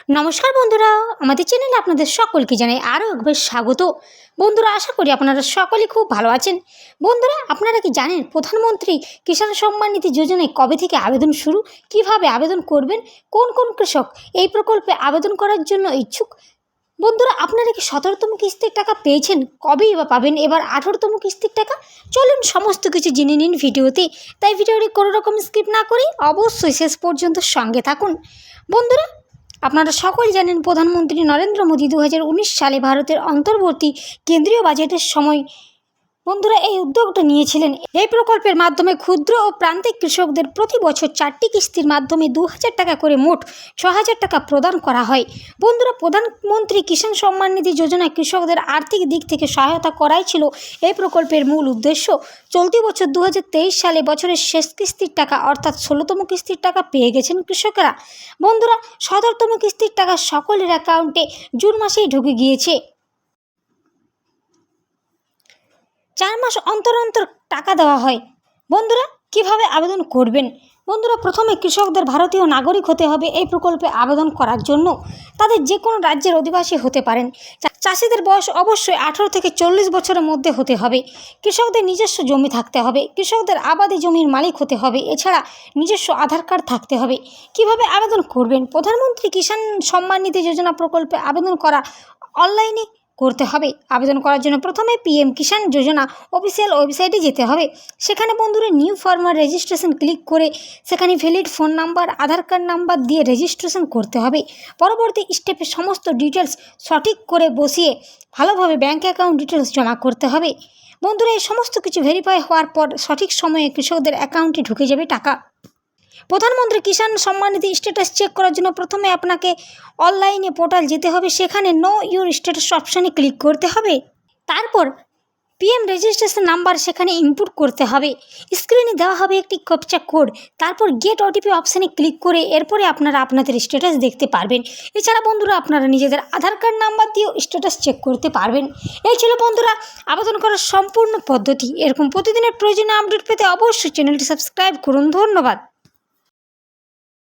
নমস্কার বন্ধুরা, আমাদের চ্যানেলে আপনাদের সকলকে জানাই আরও একবার স্বাগত। বন্ধুরা, আশা করি আপনারা সকলে খুব ভালো আছেন। বন্ধুরা, আপনারা কি জানেন প্রধানমন্ত্রী কিষাণ সম্মান নিধি যোজনায় কবে থেকে আবেদন শুরু, কিভাবে আবেদন করবেন, কোন কোন কৃষক এই প্রকল্পে আবেদন করার জন্য ইচ্ছুক? বন্ধুরা, আপনারা কি 17তম কিস্তির টাকা পেয়েছেন? কবেই বা পাবেন এবার 18তম কিস্তির টাকা? চলুন সমস্ত কিছু জেনে নিন ভিডিওতে। তাই ভিডিওটি কোনো রকম স্কিপ না করে অবশ্যই শেষ পর্যন্ত সঙ্গে থাকুন। বন্ধুরা, আপনারা সকলেই জানেন প্রধানমন্ত্রী নরেন্দ্র মোদী 2019 সালে ভারতের অন্তর্বর্তী কেন্দ্রীয় বাজেটের সময় বন্ধুরা এই উদ্যোগটা নিয়েছিলেন। এই প্রকল্পের মাধ্যমে ক্ষুদ্র ও প্রান্তিক কৃষকদের প্রতি বছর 4টি কিস্তির মাধ্যমে 2000 টাকা করে মোট 6000 টাকা প্রদান করা হয়। বন্ধুরা, প্রধানমন্ত্রী কিষাণ সম্মান নিধি যোজনায় কৃষকদের আর্থিক দিক থেকে সহায়তা করাই ছিল এই প্রকল্পের মূল উদ্দেশ্য। চলতি বছর 2023 সালে বছরের শেষ কিস্তির টাকা অর্থাৎ 16তম কিস্তির টাকা পেয়ে গেছেন কৃষকেরা। বন্ধুরা, 17তম কিস্তির টাকা সকলের অ্যাকাউন্টে জুন মাসেই ঢুকে গিয়েছে। 4 মাস অন্তর অন্তর টাকা দেওয়া হয়। বন্ধুরা, কিভাবে আবেদন করবেন? বন্ধুরা, প্রথমে কৃষকদের ভারতীয় নাগরিক হতে হবে এই প্রকল্পে আবেদন করার জন্য। তাদের যে কোনো রাজ্যের অধিবাসী হতে পারেন। চাষিদের বয়স অবশ্যই 18 থেকে 40 বছরের মধ্যে হতে হবে। কৃষকদের নিজস্ব জমি থাকতে হবে। কৃষকদের আবাদি জমির মালিক হতে হবে। এছাড়া নিজস্ব আধার কার্ড থাকতে হবে। কিভাবে আবেদন করবেন? প্রধানমন্ত্রী কিষাণ সম্মান নিধি যোজনা প্রকল্পে আবেদন করা অনলাইনে করতে হবে। আবেদন করার জন্য প্রথমে পিএম কিষাণ যোজনা অফিসিয়াল ওয়েবসাইটে যেতে হবে। সেখানে বন্ধুরা নিউ ফার্মার রেজিস্ট্রেশন ক্লিক করে সেখানে ভ্যালিড ফোন নাম্বার, আধার কার্ড নাম্বার দিয়ে রেজিস্ট্রেশন করতে হবে। পরবর্তী স্টেপে সমস্ত ডিটেলস সঠিক করে বসিয়ে ভালোভাবে ব্যাঙ্ক অ্যাকাউন্ট ডিটেলস জমা করতে হবে। বন্ধুরা, এই সমস্ত কিছু ভেরিফাই হওয়ার পর সঠিক সময়ে কৃষকদের অ্যাকাউন্টে ঢুকে যাবে টাকা। প্রধানমন্ত্রী কিষাণ সম্মান নিধি স্ট্যাটাস চেক করার জন্য প্রথমে আপনাকে অনলাইনে পোর্টাল যেতে হবে। সেখানে নো ইউর স্ট্যাটাস অপশানে ক্লিক করতে হবে। তারপর পিএম রেজিস্ট্রেশন নাম্বার সেখানে ইনপুট করতে হবে। স্ক্রিনে দেওয়া হবে একটি ক্যাপচা কোড। তারপর গেট ওটিপি অপশানে ক্লিক করে এরপরে আপনারা আপনাদের স্ট্যাটাস দেখতে পারবেন। এছাড়া বন্ধুরা, আপনারা নিজেদের আধার কার্ড নাম্বার দিয়েও স্ট্যাটাস চেক করতে পারবেন। এই ছিল বন্ধুরা আবেদন করার সম্পূর্ণ পদ্ধতি। এরকম প্রতিদিনের প্রয়োজনীয় আপডেট পেতে অবশ্যই চ্যানেলটি সাবস্ক্রাইব করুন। ধন্যবাদ।